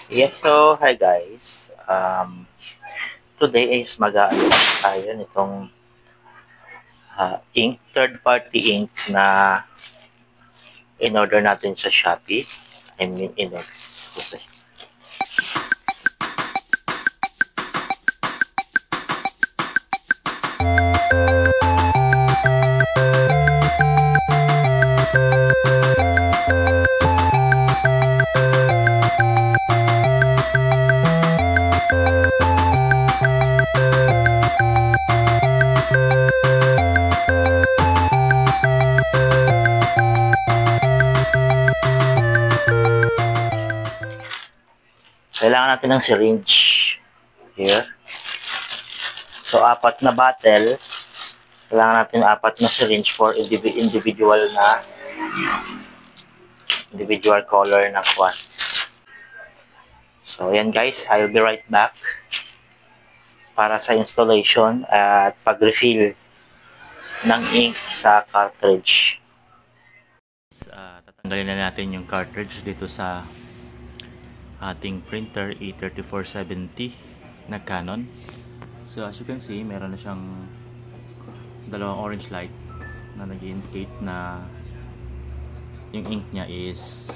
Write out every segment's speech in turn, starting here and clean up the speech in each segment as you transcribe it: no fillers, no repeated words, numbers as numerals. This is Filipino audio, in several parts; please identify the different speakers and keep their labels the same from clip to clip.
Speaker 1: Yes, so hi guys. Today is mag-unbox tayo nitong ink, third-party ink na in-order natin sa Shopee. I mean, in-order. Kailangan natin ng syringe. Here. So, apat na bottle. Kailangan natin apat na syringe for individual color na kwan. So, yan guys. I'll be right back para sa installation at pag-refill ng ink sa cartridge. Tatanggalin na natin yung cartridge dito sa ating printer E3470 na Canon. So as you can see, meron na siyang dalawang orange light na nag-indicate na yung ink niya is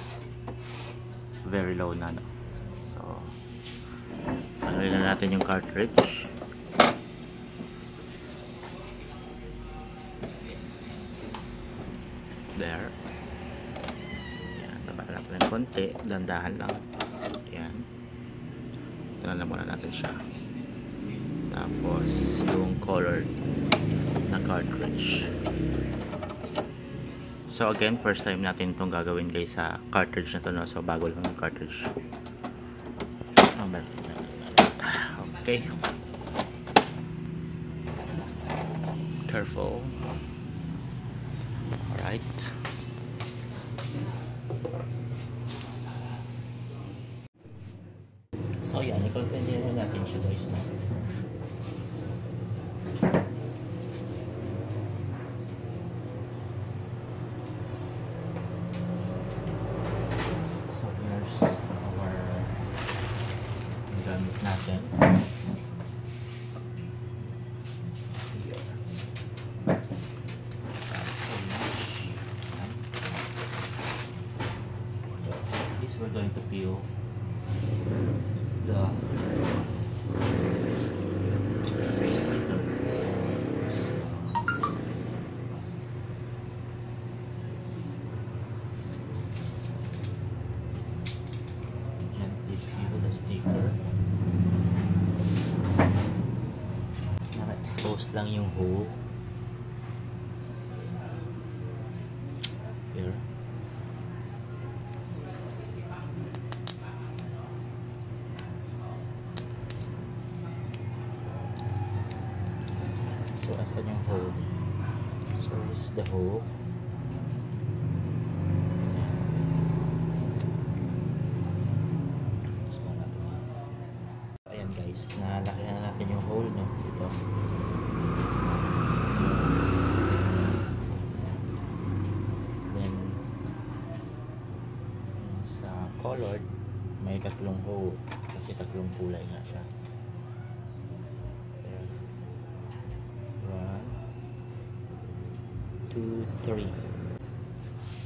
Speaker 1: very low na, no? So tanggalin na natin yung cartridge. There. Yan, tapalan natin ng konti, dandahan lang. Yan. Tingnan lang muna natin siya. Tapos yung colored na cartridge. So again, first time natin itong gagawin guys sa cartridge na to, no? So bago lang yung cartridge. Okay. Careful. Alright. So yan, i-continue natin siya guys, no? So here's our gamit natin. This we're going to peel the sticker. Gently peel the sticker. Naka-expose lang yung hole. Here. So, asan yung hole? So, this is the hole. Ayan guys, nalaki na natin yung hole, no? Ito. Then, sa colored, may tatlong hole. Kasi tatlong kulay nga siya. 2, 3.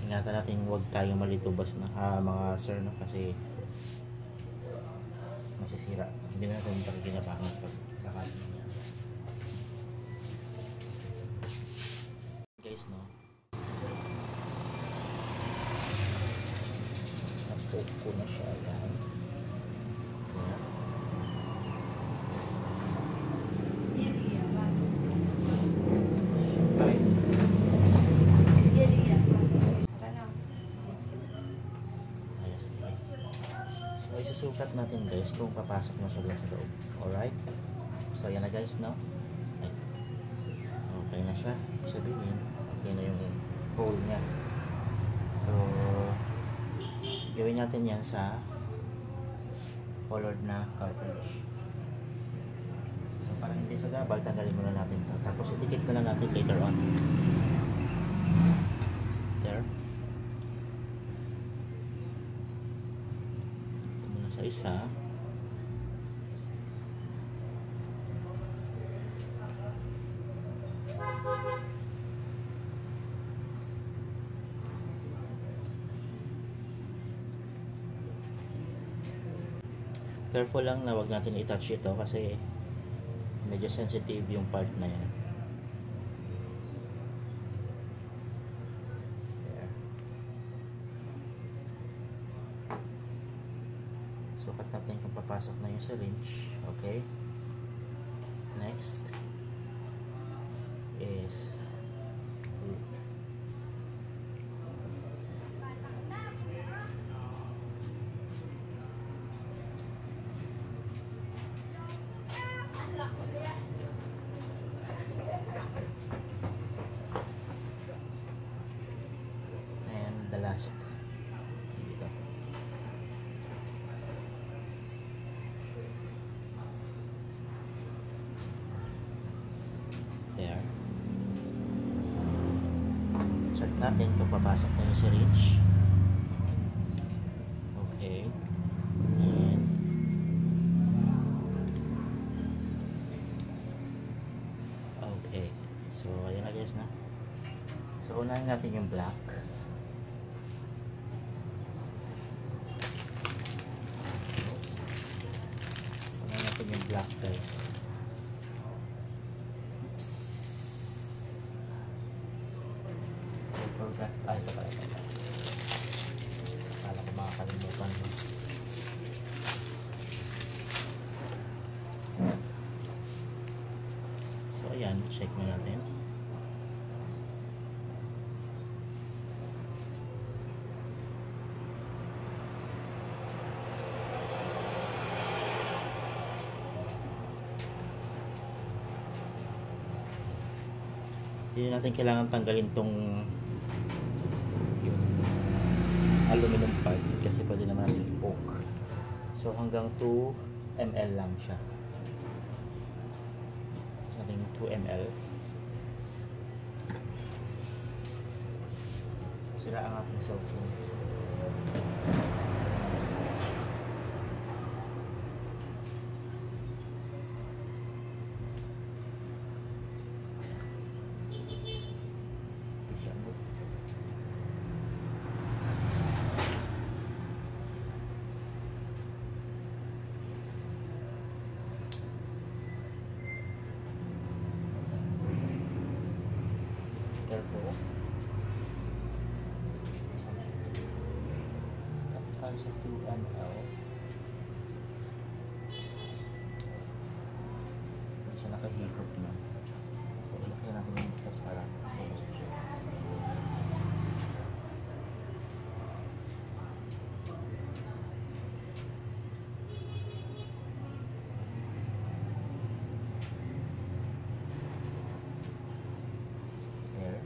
Speaker 1: Ingatan natin huwag tayong malitubas na mga sir, no? Kasi masisira. Hindi na natin pagkinabangan pag sakali. Guys, no? Napoke ko na siya. Yan. Isusukat natin guys kung papasok na siya sa loob. Alright? So yan na guys, no? Okay na siya. Sabihin, okay na yung hole niya. So gawin natin yan sa colored na cartridge. So para hindi sa gabal, tanggalin muna natin ito. Tapos idikit na lang natin later on. There. sa isa. Careful lang na wag natin i-touch ito kasi medyo sensitive yung part na yan. There. Sukat natin kung papasok na yung syringe. Okay. Next is and the last dito. There. Check natin kung papasok na yung syringe. Okay. And okay. So, ayan na guys na. So, unahin natin yung black. Unahin natin yung black guys. Ay, ito pala. Kala ko makakalimutan mo. So, ayan. Check mo natin. Hindi natin kailangan tanggalin tong aluminum part kasi pwede naman natin i-poke. So hanggang 2 ml lang siya. Ating 2 ml. Sira ang ating cellphone. Careful. Stop sa 2 ml. Hindi siya nakahigop na. So, ilagay natin yung butas para there.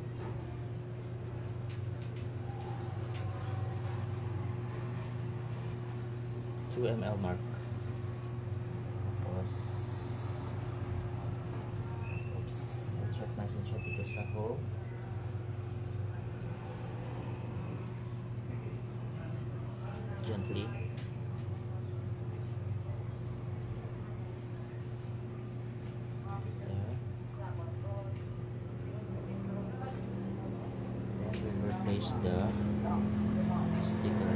Speaker 1: 2 ml mark. Tapos oops, insert natin siya dito sa hole. Gently. There. Then we'll replace the sticker.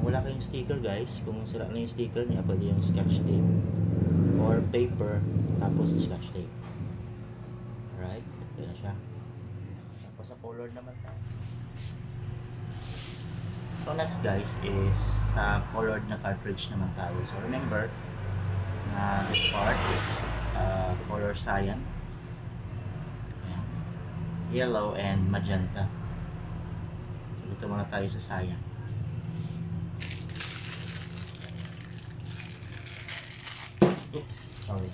Speaker 1: Wala kayong sticker guys, kung sira na yung sticker niya, pwede yung scotch tape or paper tapos scotch tape. Alright, ito na siya. Tapos sa color naman tayo. So next guys is sa colored na cartridge naman tayo. So remember na this part is color cyan. Ayan. Yellow and magenta. So dito muna tayo sa cyan. Oops, sorry.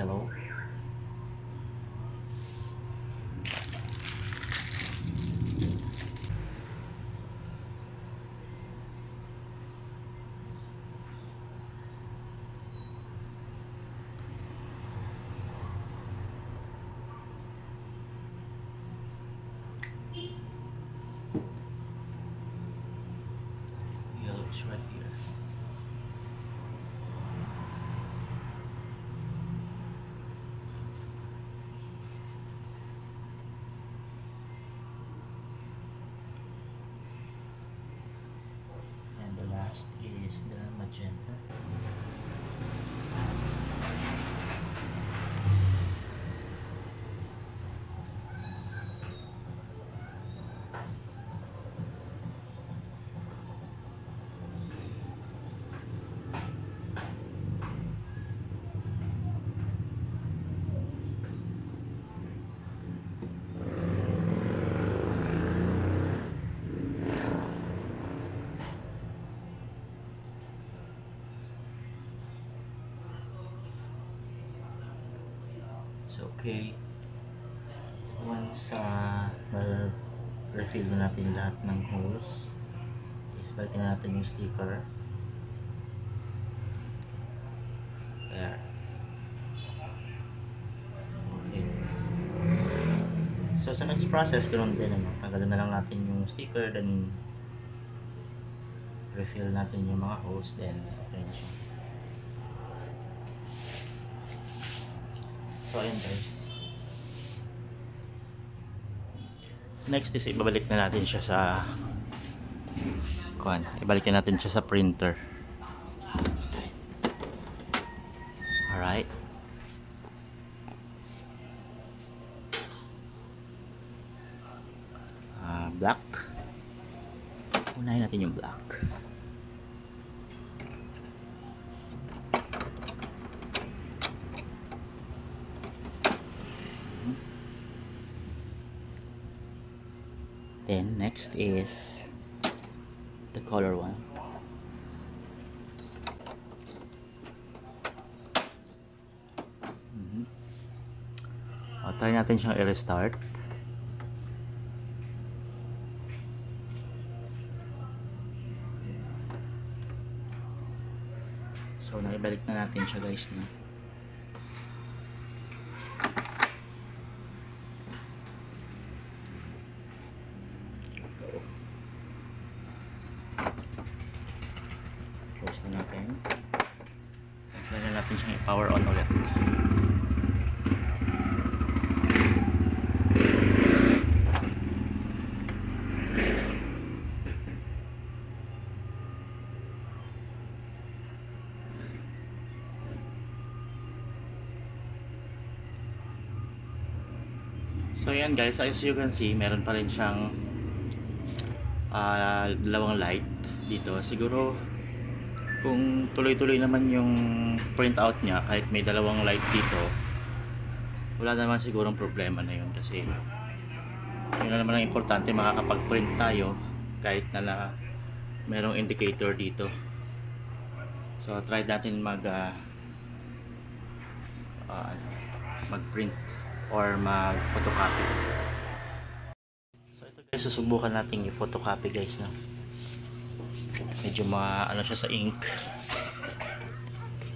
Speaker 1: yellow. Yellow is right here. And the last is the magenta. So, okay. So, once refill na natin lahat ng holes, is balikin na natin yung sticker. There. Okay. So, sa next process, ganoon din. Tanggalin na lang natin yung sticker, then refill natin yung mga holes, then okay na siya. So, ayan guys. Next is ibabalik na natin siya sa ibalik na natin siya sa printer. Alright. Black. Unahin natin yung black. Then next is the color one. Try natin siyang i-restart. So naibalik na natin siya guys na. Close na natin. Try na natin siyang i-power on ulit. So yan guys, as you can see, meron pa rin siyang dalawang light dito. Siguro kung tuloy-tuloy naman yung printout niya, kahit may dalawang light dito, wala naman sigurong problema na yun. Kasi yun na naman ang importante, makakapag-print tayo kahit na merong indicator dito. So try natin mag-print or mag-photocopy. So ito guys, susubukan natin i-photocopy guys, no? Medyo ano siya sa ink.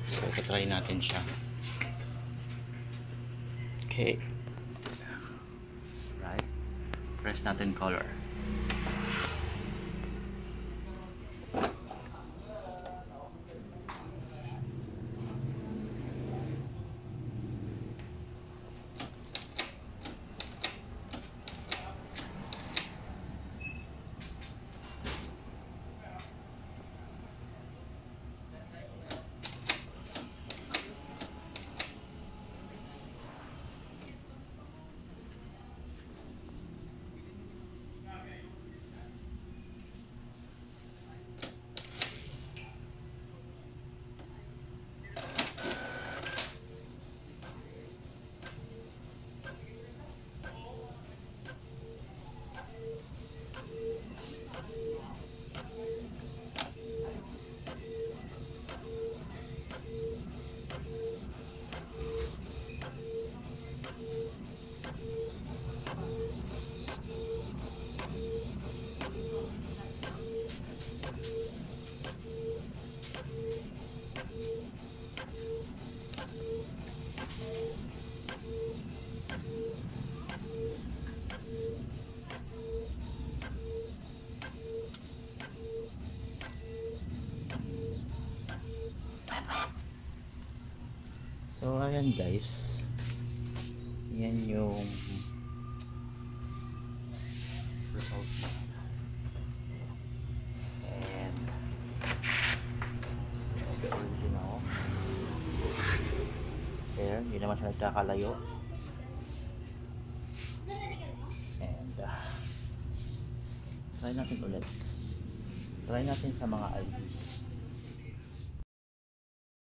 Speaker 1: So ito try natin siya. Okay. Right. Press natin color. So ayan guys, yan yung result niya. And that's the original. There, hindi naman siya nagkakalayo. And try natin ulit. Try natin sa mga IDs.